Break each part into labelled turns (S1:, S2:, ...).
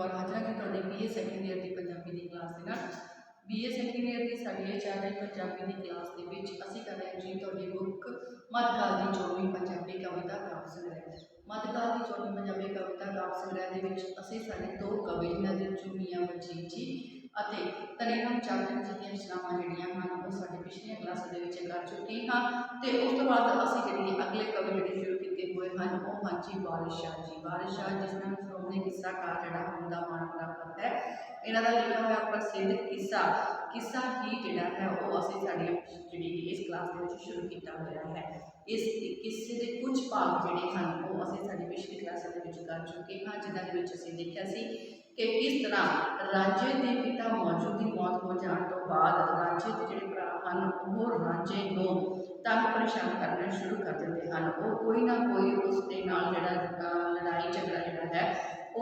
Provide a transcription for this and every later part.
S1: कौर हाजरा जी तुहाडी BA second year की पंजाबी की क्लास के नाल BA सैकेंड ईयर की साडी चल रही पंजाबी की क्लास के विच असीं कर रहे जी तुहाडी बुक मध्यकाल की 24वीं पंजाबी कविता काव्य संग्रह। मध्यकाल की 24वीं पंजाबी कविता काव्य संग्रह के विच असीं साडे दो कवि जिन्हां दे विचों मियां वजीद जी ਅਤੇ ਤਨੀਰਾਮ ਚਾਤਰ जी ਦੀਆਂ ਰਚਨਾਵਾਂ ਜਿਹੜੀਆਂ ਹਨ ਉਹ ਸਾਡੇ ਪਿਛਲੀਆਂ ਕਲਾਸਾਂ ਦੇ ਵਿੱਚ ਕਰ ਚੁੱਕੇ ਹਾਂ ਤੇ ਉਸ ਤੋਂ ਬਾਅਦ ਅਸੀਂ ਜਿਹੜੀ ਅਗਲੇ ਕਵੀ ਜਿਹੜੇ ਸ਼ੁਰੂ ਕੀਤੇ ਹੋਏ ਹਨ ਉਹ ਹਨ ਜੀ ਵਾਰਿਸ ਸ਼ਾਹ ਜੀ। ਵਾਰਿਸ ਸ਼ਾਹ ਜਿਸ ਨੂੰ ਸ਼੍ਰੋਮਣੀ ਕਿੱਸਾਕਾਰ ਜਿਹੜਾ ਹੋਣ ਦਾ ਮਾਣ ਪ੍ਰਾਪਤ ਹੈ। ਇਹਨਾਂ ਦਾ ਲਿਖਿਆ ਹੋਇਆ ਪ੍ਰਸਿੱਧ ਕਿੱਸਾ ਹੀ ਜਿਹੜਾ ਹੈ ਉਹ ਅਸੀਂ ਸਾਡੀ ਜਿਹੜੀ ਇਸ ਕਲਾਸ ਦੇ ਵਿੱਚ ਸ਼ੁਰੂ ਕੀਤਾ ਹੋਇਆ ਹੈ। ਇਸ ਕਿੱਸੇ ਦੇ ਕੁਝ ਭਾਗ ਜਿਹੜੇ ਹਨ ਉਹ ਅਸੀਂ ਸਾਡੀ ਪਿਛਲੀ ਕਲਾਸਾਂ ਦੇ ਵਿੱਚ ਕਰ ਚੁੱਕੇ ਹਾਂ, ਜਿਨ੍ਹਾਂ ਦੇ ਵਿੱਚ ਅਸੀਂ ਦੇਖਿਆ ਸੀ कि किस तरह राजे के पिता मौजू की मौत हो जाने तो बाद राजे के जोड़े भरा हैं वो राजे को तंग परेशान करना शुरू कर देते हैं। वो कोई ना कोई उसके नाल जोड़ा लड़ाई झगड़ा जोड़ा है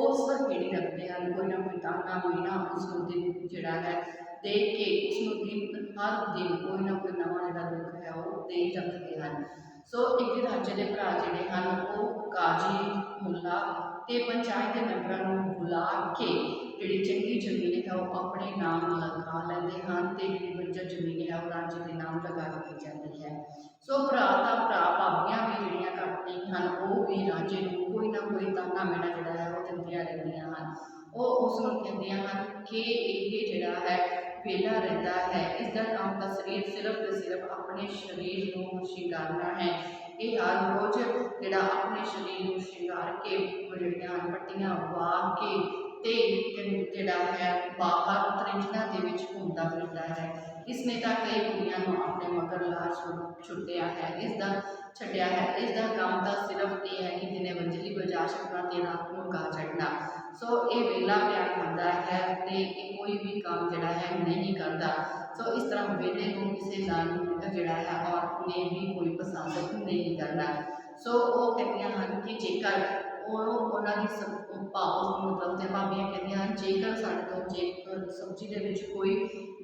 S1: उस पर खेड़ी रखते हैं। कोई ना कोई ताना मीना उसको दिन जोड़ा है देख के उसको दिन हर दिन कोई ना कोई नवा जोड़ा दुख है वो दे रखते हैं। सो एक राजे के भरा जोड़े हैं वो काजी मुला ते पंचायत के मैंबरों को बुला के जी चंगी जमीन है वो अपने नाम लगा लेंगे हैं तो जी बंजर जमीन है वो राजे के नाम लगा दी जाती है। सो भरा तो भरा भाबियां भी जड़ियाँ घट नहीं हैं वो भी राजे को कोई ना कोई ताना मेना जोड़ा है वो दिंदियां रहंदियां हैं। वो उसनों कहंदियां हैं कि ये जोड़ा है वेला रहता है, इसका काम तो सिर्फ अपने शरीर को शिंगारना है। ये हर रोज़ जोड़ा अपने शरीर को शिंगार के जड़ियाँ पट्टियां वाह के जोड़ा है बाहर त्रिंजना के घूमता फिरता है। इसने तो कई कुड़ियां अपने मगर ला छुट्टिया है, इसका छड्या है। इसका काम तो सिर्फ ये है कि जिन्हें वंजली बजा छड़ना तो रात को गा चढ़ना। सो ये वेला प्यार करता है तो कोई भी काम जोड़ा है नहीं करता। सो इस तरह वेले को किसी का जोड़ा है औरत ने भी कोई पसंद नहीं करना। सो वो कहदियां हैं कि जेकर उन्होंने मतलब भाबियां कहदियां हैं जेकर साढ़े तो जे सब्जी के कोई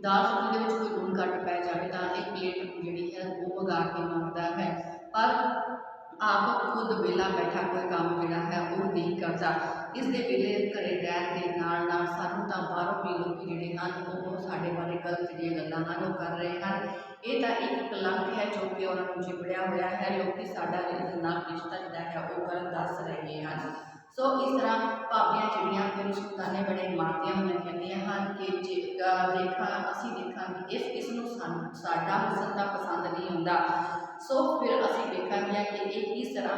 S1: दाल सब्जी के कोई लून घट पै जाए तो एक प्लेट जी है वो मंगा के मंगता है, पर आप खुद वेला बैठा कोई काम जोड़ा है वो नहीं करता। इस दे वेले घरे रहन के नाल नाल सानू तां बाहरों भी लोग जोड़े हैं वो साढ़े बारे गलत जी गल्लां हैं वो कर रहे हैं। ये तो एक कलंक है जो कि उन्होंने चिपड़िया हुआ है। लोग साडा नाल रिश्ता जोड़ा है वो गलत दस रहे हैं। सो इस तरह भाबियां जड़ियाँ फिर उसको ताने बड़े मारदियां हुई कहदियां हैं कि देखा असी देखा इसनों साडा हसन का पसंद नहीं आता। सो फिर असी देखा कि ये किस तरह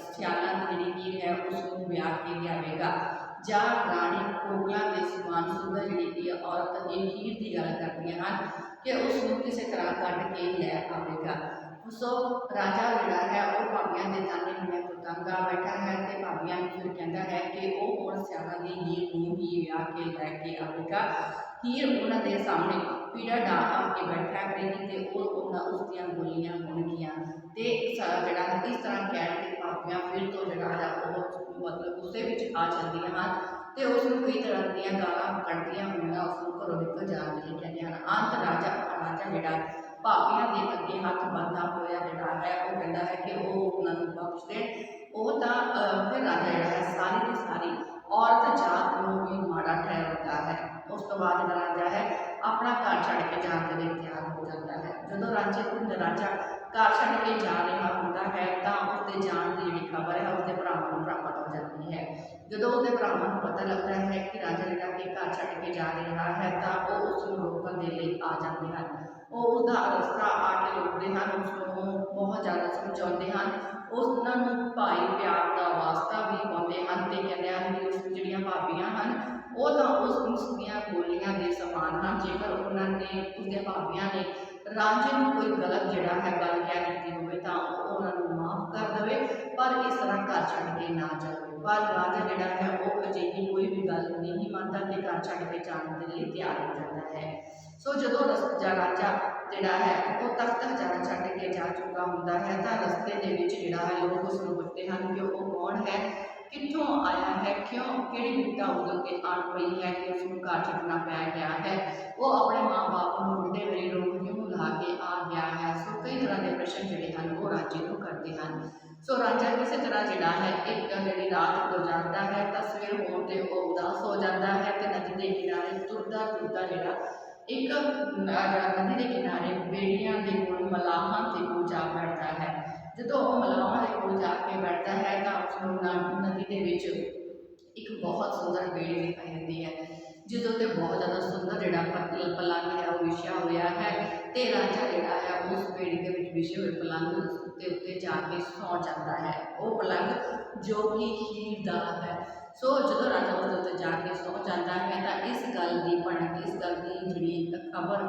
S1: सियालों की जी हीर है उसको ब्याह के लियावेगा जा राणी कोगला के समान सुंदर जी औरत ये हीर की गल करदियां हैं कि उसको किसी तरह कट के लै आवेगा। सो राजा जोड़ा है वो भाबियां के ताने हुए तो तंग आ बैठा है तो भाबियां फिर कहता है कि वह हुण सियालों की हीर को ही ब्याह के लैके आवेगा। हीर उन्होंने सामने पीड़ा डाह के बैठा करेगी तो उसदियां गोलियां होणगियां ते जोड़ा इस तरह कह के भाबियां फिर तो जोड़ा है मतलब गुस्से में आ जांदियां हैं तो उसको कई तरह दी गालां कढ़दियां हुई उसको घरों निकल जाने के लिए कहते हैं। अंत राजा जोड़ा भाबियां के अगे हथ बनता होया जोड़ा है वो कहता है कि वो उन्होंने बख्श दे। वो तो फिर राजा जोड़ा है सारी की सारी औरत जात को भी माड़ा ठहराता है। उस तो बाद राजा है अपना घर छड़ के जाने के लिए तैयार हो जाता है। जो राजा घर छड़ के जा रहा होता है तो उसके जान की जी खबर है उसके भरावां को प्राप्त हो जाती है। जो उसके भरावां को पता लगता है कि राजा जोड़ा कि घर छड़ के जा रहा है तो वो उसको रोकने के लिए आ जाते हैं। वो उसका रास्ता आके रोकते हैं, उसको बहुत ज़्यादा समझाते हैं, उन्होंने भाई प्यार का वास्ता भी पाते हैं तो कहते हैं कि उस जड़ियाँ भाबियां हैं वो तो उसदियाँ गोलियां के समान हैं। जेकर उन्होंने उसके भाबियां ने राजे को कोई गलत जोड़ा है गल कह दी हो तो उन्होंने माफ़ कर दे, पर इस तरह घर छड़ के ना जाए। पर राजा जोड़ा है वो अजिही कोई भी गल नहीं मानता कि घर छड़ के जाने के लिए तैयार हो जाता है। सो जो राजा जोड़ा है वो तख्त हजारा छड़ के जा चुका होता है तो रस्ते के जोड़ा है लोग उसको पुछते हैं कि वो कौन है, कितों आया है, क्यों कि विपता उदल के आन पई है कि उसको घर छड़ना पै गया है, वो अपने माँ बाप को बुढ़े मेरे रोग क्यों ला के आ गया है। सो कई तरह के प्रश्न जोड़े हैं वो राजे को करते हैं। सो राजा किसी तरह जिहड़ा है एक जिहड़ी रात गुजारदा है तां सवेर होण ते ओह उदास हो जाता है ते नदी के किनारे तुरदा तुरदा जिहड़ा एक नदी के किनारे बेड़ियां दे कोल मलाहां दे कोल जा बैठदा है। जदों ओह मलाहां दे कोल जाके बैठदा है तां उसनूं नदी दे विच एक बहुत सुंदर बेड़ी दिखाई देती है जिस उत्ते बहुत ज़्यादा सुंदर जिहड़ा पलंग है वो विछया हुआ है ते राजा जिहड़ा है उस बेड़ी के विच विछे हुए पलंग के उत्ते जाके सौ जाता है। वो पलंग जो कि हीर दा है। सो जो राजा उसके उत्ते जाके सौ जाता है तो इस गल की भनक इस गल की जिहड़ी खबर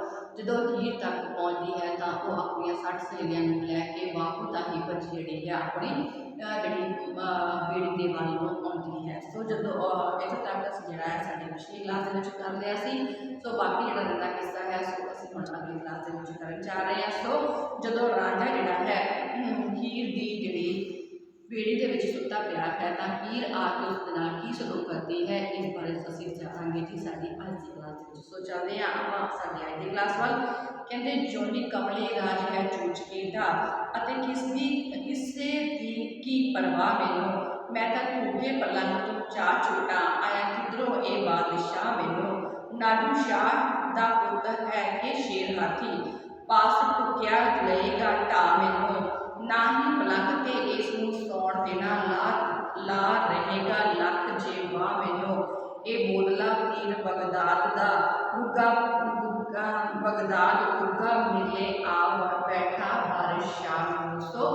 S1: जो हीर तक पहुँचती है तो वह अपन 60 सहेलियां लैके वापस ही भज जी है अपनी जी बेड़ी के वाल आती है। सो जो इतों तक अस जो है साड़ी पिछली क्लास कर लिया सी। सो बाकी जो रहा किस्सा है सो असं हम अगली क्लास कर जा रहे हैं। सो जो राजा जोड़ा है हीर की जी बेड़ी के सुता पिया है तो हीर आके उसके की सलूक करती है इस बारे असं जानांगे जी साड़ी अज की क्लास। सो चलते हैं आप साड़ी अज की क्लास वाल। कहते जोनी कमली राज है चूच के ढा किसी की परवाह मैनू मैं तो धूके पलंग तो चाह छुटा आया किधरों ये बादशाह मैनू नाडू शाह का पुत्र है कि शेर हाथी पास टुकिया लएगा ढा मैनू ना ही पलंग ते इसनू सौण देना ला रहेगा लख जे वाह मैनू ये बोदला पीर बगदाद दा गुगा गुगा बगदाद गुगा मिले आ बैठा बादशाह। सो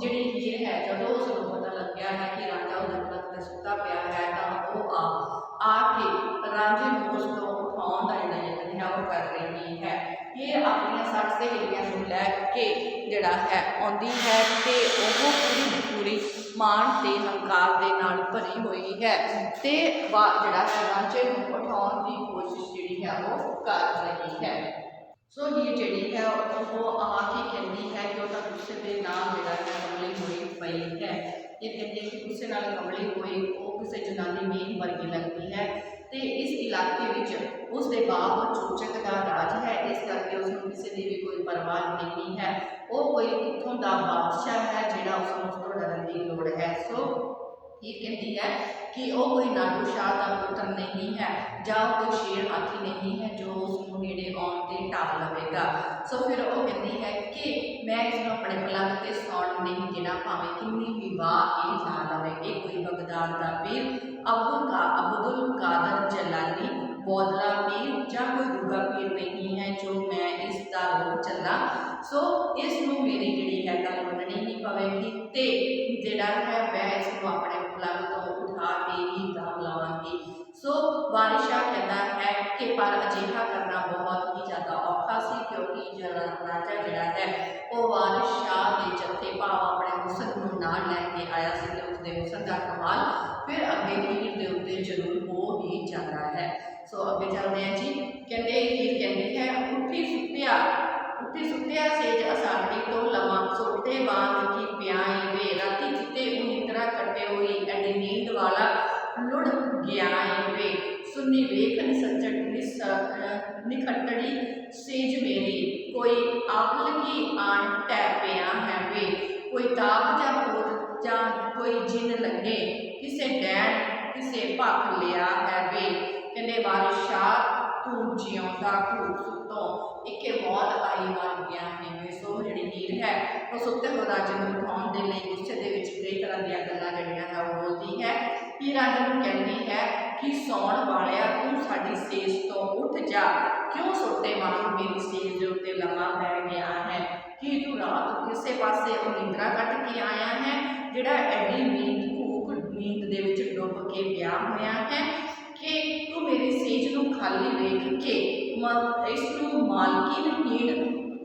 S1: जी हीर है जो उसको पता लग गया है कि राजा उधर सुता पिया है तो वह आके राजे को उसको उठाने का जोड़ा यतन है वो कर रही है। ये अपन 60 सहेलियां लैके जोड़ा है आती है तो वह पूरी पूरी मान से हंकार के नाल भरी हुई है तो जोड़ा है राजे को उठाने की कोशिश जी है वो कर रही है। सो हीर जी है वो आके कहती है कि वह गुस्से के नाम जोड़ा है कमली हुई पई है। ये कहती है कि गुस्से नाल कमली हुई वो किसी जनानी मेन वर्गी लगती है तो इस इलाके में उसके बाप चूचक का राज है इस करके उसको किसी की भी कोई परवाह नहीं है। वो कोई इतों का बादशाह है जोड़ा उसको डरन की लोड़ है। सो ये कहती है कि वह कोई नाडू शाह का पुत्र नहीं है या कोई शेर हाथी नहीं है जो उसको नेड़े आने से ढा लवेगा। सो फिर वो कहती है कि मैं इसको अपने पलंग से सौण नहीं देना भावें किन्नी भी वाह ये ला लवे। ये कोई बगदाद का पीर अब्दुल कादर जलाली बौदला पीर या कोई गुगा पीर नहीं है जो मैं इसका रोक चला। सो इसनों मेरी जी है गल मननी ही पवेगी तो जोड़ा है मैं इसको अपने पलंग तो उठा के ही दाम लावांगी। सो बादशाह कहता है कि पर अजिहा करना बहुत ही ज़्यादा औखा सी क्योंकि राजा जोड़ा है वो बादशाह के जत्थे भाव अपने हुसन को नाल लैके आया से उसके हुसन का कमाल फिर अगे हीर के उत्ते जरूर हो ही जाता है। सो अगे चलते हैं जी। कहते हीर कहती है उठी सुत्या सेज असाड़ी तो लवा सोटे बांध की प्याई वे राती चिते उनितरा कटे हुई एडी नींद वाला लुढ़ गया वे सुनी वेख निखटड़ी सेज मेरी कोई आखल की आन टै पिया है वे कोई ताक जा भूत जा कोई जिन लगे किसे डैन किसे भख लिया है वे। कहते बादशाह तू जिउंदा घूट सुतों इके मौत आई मर गया है वे। सो जी हीर है वो सुते हुए राजे को उठाने के लिए गुस्से के कई तरह दी गल्लां जड़ियां है वो बोलती है। हीर राजे को कहती है कि सौण वालिया तू साडी सेज तो उठ जा क्यों सोटे वांग मेरी सेज के उत्ते लम्मा पै गया है कि तू रात किसे पासे निंद्रा कट के आया है जिहड़ा एडी नींद दे विच डुब के पिया होया है कि तू मेरी सेज नूं खाली वेख के इसनूं मालकी हीण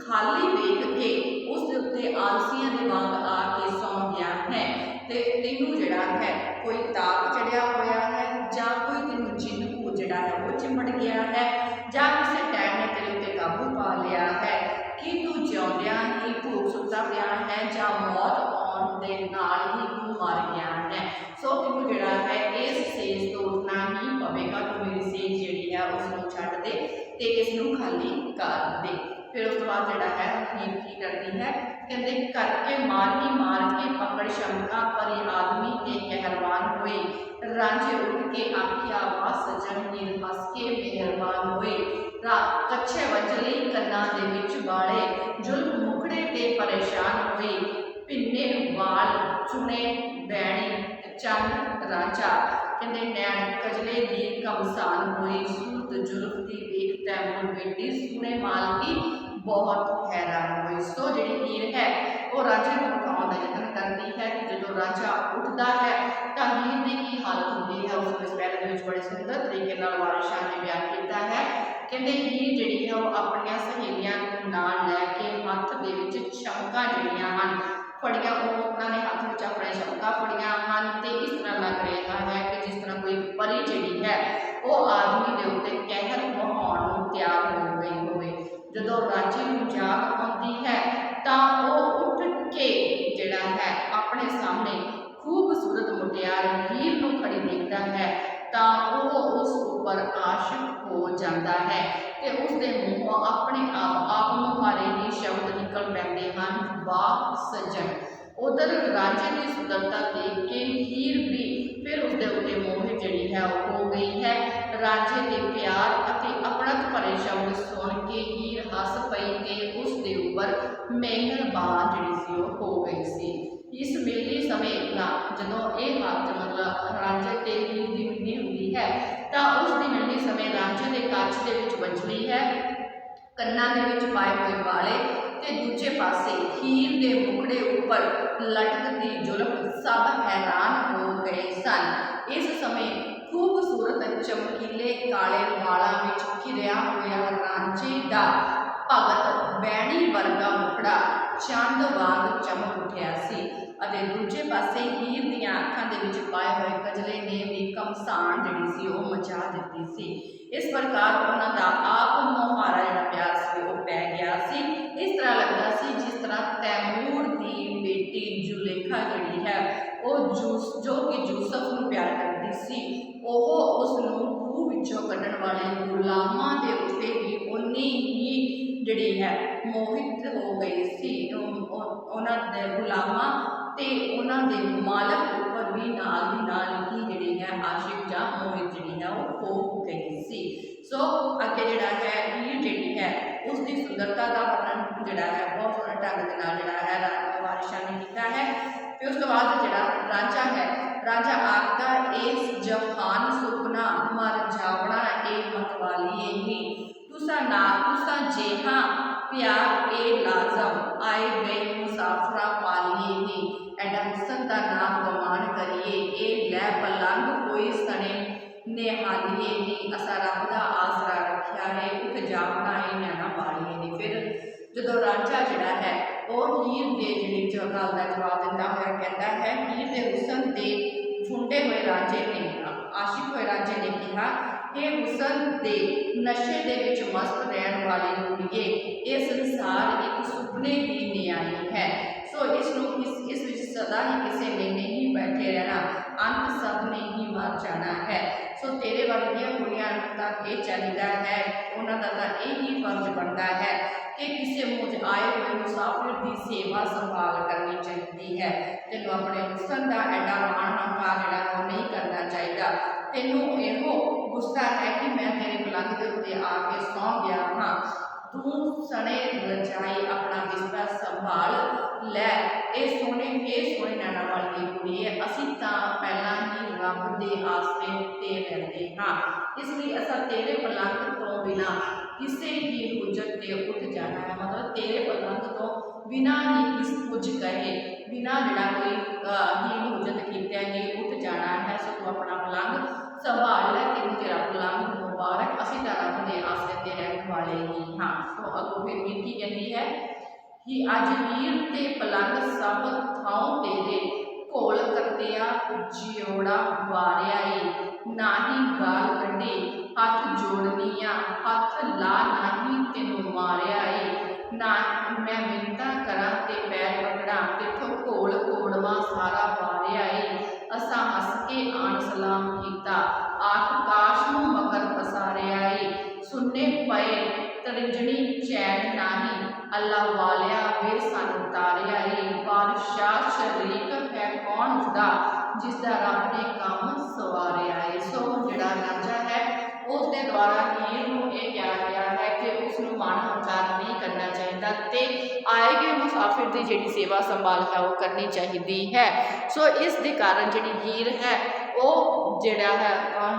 S1: खाली वेख के उस दे उत्ते आलसियां दे वांग आके सौ गया है ते तैनूं जिहड़ा है कोई ताप चढ़िया होया है जां कोई तैनूं जिन्न भूत जिहड़ा है वो चिमड़ गया है जां किसी टैम ने तेरे उत्ते काबू पा लिया है कि तू जिउंदियां ही भूख सुत्ता पिया है जां मौत आउण दे नाल ही तू मर गया है। सो तैनूं जिहड़ा है इस सेज तो उठना ही पवेगा। तू मेरी सेज जिहड़ी है उसनूं छड्ड दे ते इसनूं खाली कर दे। फिर उस बाद जोड़ा है हीर की करती है कहते करके मार के पकड़ शंका परी आदमी ते कहरवान होए। रांझे उठ के आख्या वाह सजन हीर हस के मेहरबान होए। कच्छे वजली कन्ना दे विच बाले जुल्म मुखड़े ते परेशान होए। भिन्ने वाल चुने बैणी चंद रांझा कहते नैन कजले दी कमसान होई। सूरत जुल्फ दी वेख तैमूर बेटी सुने माल की बहुत हैरान हुई। सो जी हीर है वो रांझे को उठाने का यतन करती है कि जो रांझा उठता है तो हीर की की हालत होती है उसको इस पहले बड़े सुंदर तरीके वारिस शाह ने बयान किया है। कहते हीर जी है वो अपन सहेलियां नाल लैके हथ के चमका जड़ियां हैं फड़िया उन्होंने हाथ में अपने चमका फड़िया हैं तो इस तरह लग रहा है कि जिस तरह कोई परी जी है वो आदमी के उत्ते कहर बहाने तैयार हो गई होवे। जो रांझे को जाग आती है तो वह उठ के जिहड़ा है अपने सामने खूबसूरत मुटियार हीर को खड़ी देखता है तो वह उस उपर आशिक हो जाता है तो उसके मूँहों अपने आप मुहारे ही शब्द निकल पैंदे हैं वाह सजन। उधर रांझे की सुंदरता देख के हीर भी फिर उसके उत्ते मोहित जी है हो गई है। रांझे के प्यार अति अपणत भरे शब्द सुन के हीर हस पई के उसके उपर मेहरबान जी सी हो गई सी। इस मिलनी समय जो ये हाथ मतलब रांझे ते हीर की मिलनी होती है तो उसकी मिलनी समय रांझे के कच्छ के वजली है कन्ना के पाए हुए वाले ते दूजे पासे हीर के मुखड़े उपर लटकती जुल्फ सब हैरान हो गए सन। इस समय खूबसूरत चमकीले काले वालों में घिरिया हुआ रांझे का भगत बैणी वर्गा मुखड़ा चंद वांग चमक उठिया सी अते दूजे पासे हीर दीआं अखां दे विच पाए हुए कजले ने भी घमसान जिहड़ी सी ओह मचा दित्ती सी। इस प्रकार उन्हां दा आप मुहारा जिहड़ा प्यार सी ओह पै गया सी। इस तरह लगता सी जिस तरह तैमूर दी बेटी जुलेखा जिहड़ी है ओह जो कि यूसुफ नूं प्यार करदी सी ओह उस नूं खूह विचों कड्ढण वाले गुलामां दे उत्ते भी उन्नी ही जिहड़ी है मोहित हो गई सी। उन्हां दे गुलामां ते उन्हां दे मालक उपर भी नाल दी नाल ही जिहड़ी है आशिक जां मोहित जिहड़ी है वो हो गई सी। सो अगे जिहड़ा है हीर जिहड़ी है उसकी सुंदरता का वर्णन जिहड़ा है बहुत सोहने ढंग दे नाल जिहड़ा है वारिस शाह ने किया है। फिर उसके बाद जिहड़ा रांझा है रांझा आखदा इस जहान सुपना मर जावना ए मतवाली ही तुसा जेहा प्यार ए लाजम आए गए मुसाफरा पालिए ही एडा हुसन का नाम गमान करिए ए लै पलंग कोई सने नेहालिए नी असा रब दा आसरा रखिया है उठ जावना है नैना पालिए नी। फिर जो रांझा जिहड़ा है वह हीर के जिहड़ी गल का जवाब दिंदा होया कहता है हीर के हुसन ते फुंडे हुए रांझे ने आशिक हुए रांझे ने कहा हे हुसन दे नशे दे विच मस्त रहन वाली कुड़िए ये संसार एक सुपने की न्याई है। सो इस विच सदा ही किसी ने नहीं बैठे रहना अंत सब ने ही मर जाना है। सो तेरे वर्गियां कुड़ियां तक ये चाहिए है उन्होंने का यही फर्ज बनता है कि किसी मुझ आए हुए मुसाफिर की सेवा संभाल करनी चाहिए है। तेनों अपने हुसन का एडा माण हंकार जिहड़ा नहीं करना चाहिए। तेनों यो गुस्सा है कि मैं तेरे पलंग के उत्ते आके सौ गया हाँ तू सने रजाई अपना बिस्तरा संभाल लै ए सोने नैना वाली कुड़िए असी तां पहला ही रब दे आसरे ते रहते हाँ इसलिए असा तेरे पलंग तो बिना किसी भी हुज्जत ते उठ जाना है। मतलब तेरे पलंग तो बिना ही किस कुछ कहे बिना जिहड़ा कोई ही हुज्जत कीते ही उठ जाना है। सो तू अपना पलंग संभाल लै तेन तेरा पलंग मुबारक असी तां रब दे आसरे ते रहने वाले ही हाँ। सो अगों फिर मीर की कहती है कि अज हीर ते पलंग सब थाओ तेरे घोल कत्तिया जियोड़ा वारिया ना ही गाल कड्ढी हथ जोड़निया हथ ला नहीं तेनों मारिया ना मैं मिन्नतां करां ते पैर पकड़ा तेथों घोल घोड़वा सारा वारिया असा हस के आन सलाम कीता आख काश नूं मगर पसारिया सुन्ने पए तरिंजनी चैन नाही अल्लाह वालिया वे सन तारिया बादशाह शरीक है जिसका रब ने काम सवारिया है। सो जिहड़ा रांझा है उसके द्वारा हीर नूं यह कहा गया है कि उसनूं मान हंकार नहीं करना चाहिए ते आए गए मुसाफिर की जिहड़ी सेवा संभाल है वो करनी चाहिए है। सो इस दे कारण जिहड़ी हीर है वो जिहड़ा है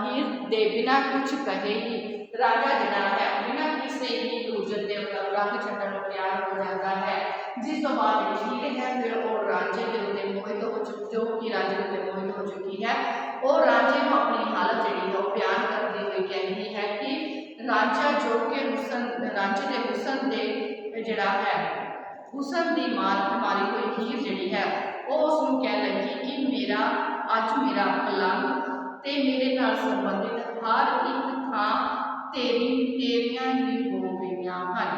S1: हीर दे बिना कुछ कहे ही राजा जिहड़ा है बिना किसी ही दूजन के मतलब रंग छड्डण नूं तैयार हो जाता है। जिस तो बाद हीर है फिर वो रांझे के उत्ते मोहित हो चुकी जो कि रांझे के उत्ते मोहित हो चुकी है। और रांझे को अपनी हालत जिहड़ी है वो बयान करती हुई कहती है कि रांझा जो कि रांझे के हुसन दे जिहड़ा है हुसन की मारी हुई हीर जिहड़ी है वो उसनूं कह लगी कि मेरा अज मेरा पलंग ते मेरे नाल संबंधित हर एक थां तेरियां ही हो गईयां हन।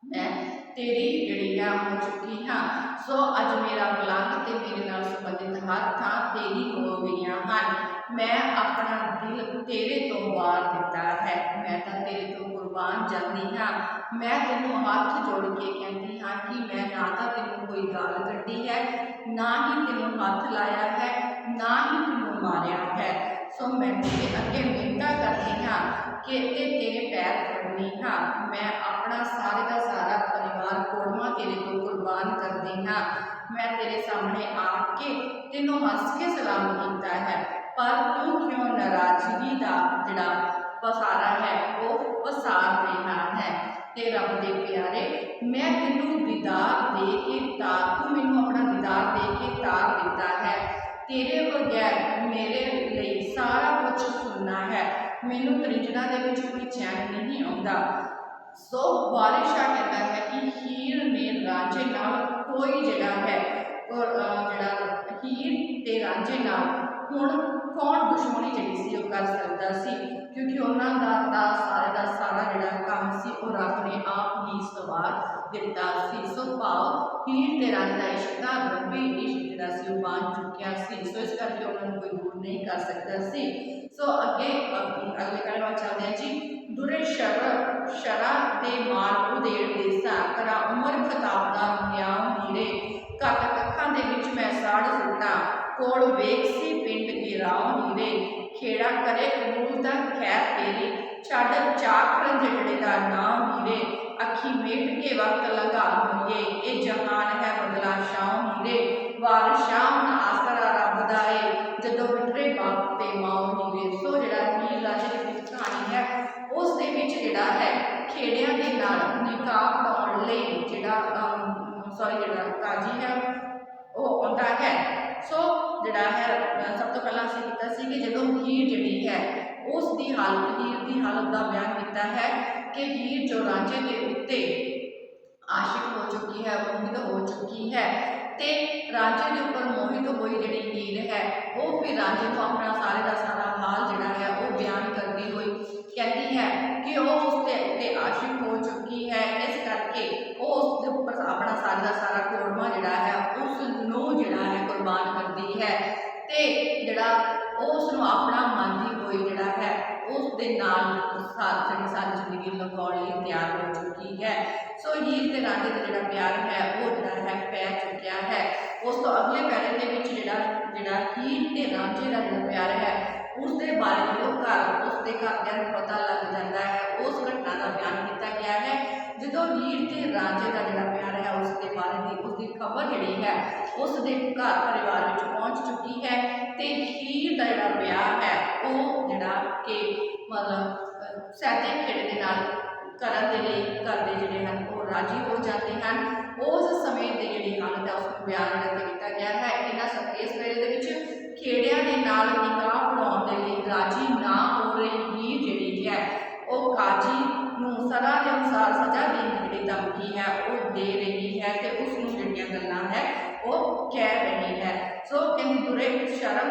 S1: मैं तेरी जिहड़ी है हो चुकी हाँ। सो अज मेरा पलंग ते मेरे नाल संबंधित हर थां तेरी हो गईयां हन। मैं अपना दिल तेरे तो वार दिता है। मैं तो तेरे तो कुर्बान जाती हाँ। मैं तेनों हाथ जोड़ के कहती हाँ कि मैं ना तो तेनों कोई गाल कड्डी है ना ही तेनों हाथ लाया है ना ही तेनों मारिया है। सो मैं तेरे अगे मिन्नतां करती हाँ कि तेरे पैर फड़नी हाँ। मैं अपना सारे का सारा परिवार कोड़वा तेरे को कुर्बान कर दी हाँ। मैं तेरे सामने आके तेनों हंस के सलाम किया है पर तू क्यों नाराजगी का जिहड़ा पसारा है वो पसार रहा है। ते रब दे प्यारे मैं तेनों दीदार दे के तार तू मैनूं अपना दीदार दे के तार दिता है। तेरे बगैर मेरे लिए सारा कुछ सुनना है। मैनूं तरिंजना दे विच कोई चैन नहीं आउंदा। सो बारिशा कहता है कि हीर ने रांझे नाल कोई जिहड़ा है और जिहड़ा हीर ते रांझे नाल हुण कौन दुश्मनी जिहड़ी सी वो कर सकदा सी क्योंकि उन्हां दा सारे का सारा जिहड़ा काम सी वो रब ने आप ही सवार दिता सी। सो भाव हीर ते रांझे दा इश्क दा रब्बी इश्क जिहड़ा सी वो बन चुकिया सी। सो इस करके उन्होंने कोई दूर नहीं कर सकता सी। सो अगले कहना चाहते हैं जी दुरे शरा दे मार उदेड़ देसा करा उमर खताब दा न्याम हीरे घट कखां दे विच मैं साड़ सुट्टा कोल वेख सी पिंड गिराओ हीरे खेड़ा करे कबूल दा खैर तेरी छड़ चाक रंजड़े दा नाम हीरे अखी मेट के वक्त लगा होइए ये जहान है बदला शाम हीरे वार शाम आसरा रब दा ए जदों बिटरे बाप ते माओ हीरे। सो जिहड़ा हीर रांझे दी कहानी है उस दे विच जिहड़ा है खेड़ियां दे नाल निकाह पढ़ाउण लई जिहड़ा जिहड़ा काजी है वो आउंदा है। सो जिहड़ा है सब तो पहला असीं कीता सी कि जदों हीर जिहड़ी है उसकी हालत हीर की हालत का बयान किया है कि हीर जो रांझे के उत्ते आशिक हो चुकी है मोहित हो चुकी है ते रांझे के उपर मोहित हुई जिहड़ी हीर है वो फिर रांझे को अपना सारे का सारा हाल जिहड़ा है वो बयान करती हुई कहती है कि वो उसके उत्ते आशिक हो चुकी है इस करके वो उसके उपर अपना सारा का सारा कोड़मा जिहड़ा है उसनूं जिहड़ा है कुर्बान करती है ते जिहड़ा उसनूं अपना मनदी हुई जिहड़ा है उस दे नाल सारी जिंदगी लगाउण लई तैयार हो चुकी है। सो हीर ते रांझे का जिहड़ा प्यार है वो जिहड़ा है पै चुकिया है। उस तो अगले पैरे दे विच जिहड़ा हीर ते रांझे का जिहड़ा प्यार है उसके बारे जो घर उसके घरदियां नूं पता लग जाता है उस घटना का बयान किया गया है। जदों हीर ते रांझे का जिहड़ा प्यार है उसके बारे की उसकी खबर जिहड़ी है उसके घर परिवार में पहुँच चुकी है ते हीर का जिहड़ा ब्याह है वो जिहड़ा कि मतलब सैते खेड़े के नाल करन दे लई घर दे जिहड़े हन वो राजी हो जाते हैं। उस समय की जिहड़ी हालत है उसको बयान किया गया है। इन्हां सब इस वेले दे विच खेड़ियां दे नाल निकाह पढ़ाउण दे लई राजी ना हो रही हीर जिहड़ी है वो काजी नूं सदा के अनुसार सजा देने की जिहड़ी धमकी है वो दे रही है ते उसनूं जिहड़ियां गल्लां है वो कह रही है। सो कहंदी दुरे शरा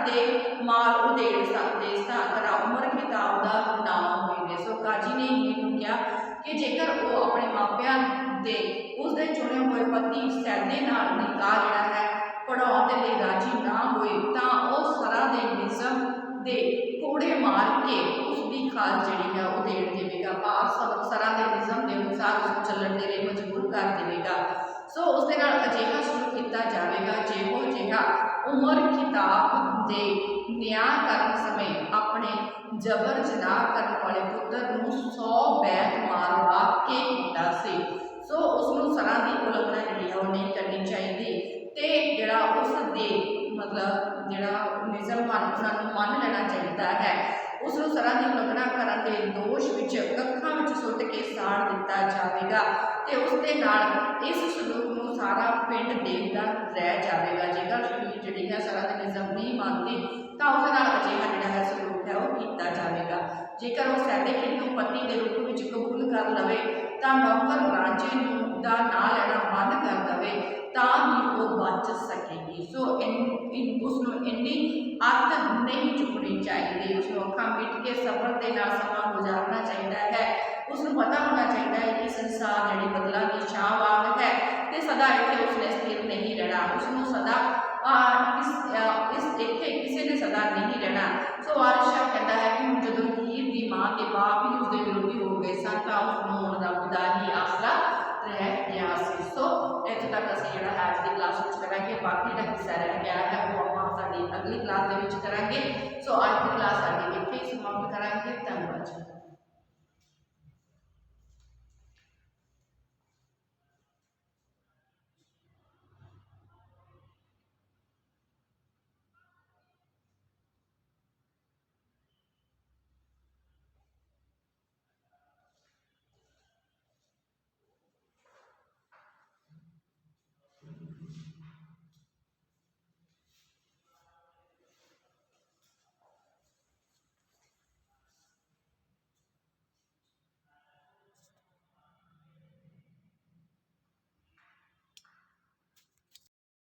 S1: दे माल उदेड़ सकते करा उमर खिताब दा नाम होइए। सो काजी ने इन्हूं कहा कि जेकर वो अपने मापियां दे उसके चुने हुए पति सैदे नाल निकाह जिहड़ा है पढ़ाउण दे लई राजी ना होए तां वो सरा दे निज़म दे कोड़े मार के उसकी खाल जिहड़ी है वो देड़ देवेगा भाव सब सरा दे निज़म के अनुसार उसको चलण दे लई मजबूर कर देवेगा। सो उसके नाल अजिहा शुरू किया जाएगा जिहो जिहा ਉਮਰ ਖਿਤਾਬ ਦੇ ਨਿਆਂ ਕਰਨ ਸਮੇਂ ਆਪਣੇ ਜਬਰ ਜਨਾਹ ਕਰਨ ਵਾਲੇ ਪੁੱਤਰ ਨੂੰ 100 ਬੈਤ ਮਾਰਵਾ ਕੇ ਕੀਤਾ ਸੀ। ਸੋ ਉਸ ਨੂੰ ਸਰਾਂ ਦੀ ਉਲੰਘਣਾ ਜਿਹੜੀ ਹੈ ਉਹ ਨਹੀਂ ਕਰਨੀ ਚਾਹੀਦੀ ਤੇ ਜਿਹੜਾ ਉਸ ਦੇ ਮਤਲਬ ਜਿਹੜਾ ਨਿਯਮ ਹਨ ਉਹਨਾਂ ਨੂੰ ਮੰਨ ਲੈਣਾ ਚਾਹੀਦਾ ਹੈ। ਉਸ ਨੂੰ ਸਰਾਂ ਦੀ ਉਲੰਘਣਾ ਕਰਨ ਦੇ ਦੋਸ਼ ਵਿੱਚ ਕੱਖਾਂ ਵਿੱਚ ਸੁੱਟ ਕੇ ਸਾੜ ਦਿੱਤਾ ਜਾਵੇਗਾ ਤੇ ਉਸ ਦੇ ਨਾਲ ਇਸ ਸਲੂਕ ਨੂੰ ਸਾਰਾ ਪਿੰਡ ਦੇਖਦਾ ਰਹਿ ਜਾਵੇਗਾ। ਜੇਕਰ ਸ਼ਰੀਰ ਜਿਹੜੀ ਹੈ ਸਰਾਂ ਦੇ ਨਿਯਮ ਨਹੀਂ ਮੰਨਦੀ ਤਾਂ ਉਸ ਨਾਲ ਅਜਿਹਾ ਜਿਹੜਾ ਹੈ ਸਲੂਕ ਹੈ ਉਹ ਕੀਤਾ ਜਾਵੇਗਾ। ਜੇਕਰ ਉਹ ਸੈਦੇ ਖੇਡ ਨੂੰ ਪਤੀ ਦੇ ਰੂਪ ਵਿੱਚ ਕਬੂਲ ਕਰ ਲਵੇ ਤਾਂ ਨੌਕਰ ਰਾਜੇ ਨੂੰ ਦਾ ਨਾਂ ਲੈਣਾ ਬੰਦ ਕਰ ਦਵੇ ਤਾਂ ਹੀ ਉਹ ਬਚ ਸਕੇਗੀ। ਸੋ ਉਸ ਨੂੰ ਇੰਨੀ ਅੱਤ ਨਹੀਂ ਚੁੱਕਣੀ ਚਾਹੀਦੀ, ਉਸ ਨੂੰ ਅੱਖਾਂ ਮਿਟ ਕੇ ਸਬਰ ਦੇ ਨਾਲ ਸਮਾਂ ਗੁਜ਼ਾਰਨਾ ਚਾਹੀਦਾ ਹੈ। ਉਸ ਨੂੰ ਪਤਾ ਹੋਣਾ ਚਾਹੀਦਾ ਹੈ ਕਿ ਸੰਸਾਰ ਜਿਹੜੀ ਬਦਲਾ ਦੀ ਛਾਂ ਵਾਂਗ ਹੈ ਤੇ ਸਦਾ ਇੱਥੇ ਉਸਨੇ ਸਥਿਰ ਨਹੀਂ ਰਹਿਣਾ। ਉਸ ਨੂੰ ਸਦਾ ਇੱਥੇ ਕਿਸੇ ਨੇ ਸਦਾ ਨਹੀਂ ਰਹਿਣਾ। ਸੋ ਵਾਰਿਸ ਸ਼ਾਹ ਕਹਿੰਦਾ ਹੈ ਕਿ ਜਦੋਂ ਹੀਰ ਦੀ ਮਾਂ ਤੇ ਬਾਪ ਹੀ ਉਸਦੇ ਵਿਰੋਧੀ ਹੋ ਗਏ ਸਨ ਤਾਂ ਉਸ ਨੂੰ ਰੱਬ ਦਾ ਹੀ ਆਸਰਾ ਰਹਿ ਗਿਆ ਸੀ। ਸੋ ਇੱਥੇ ਤੱਕ ਅਸੀਂ ਜਿਹੜਾ ਹੈ ਅੱਜ ਦੀ ਕਲਾਸ ਵਿੱਚ ਕਰਾਂਗੇ। ਬਾਕੀ ਜਿਹੜਾ ਹਿੱਸਾ ਰਹਿ ਗਿਆ ਹੈ ਉਹ ਆਪਾਂ ਸਾਡੀ ਅਗਲੀ ਕਲਾਸ ਦੇ ਵਿੱਚ ਕਰਾਂਗੇ। ਸੋ ਅੱਜ ਦੀ ਕਲਾਸ ਸਾਡੀ ਇੱਥੇ ਹੀ ਸਮਾਪਤ ਕਰਾਂਗੇ। ਧੰਨਵਾਦ।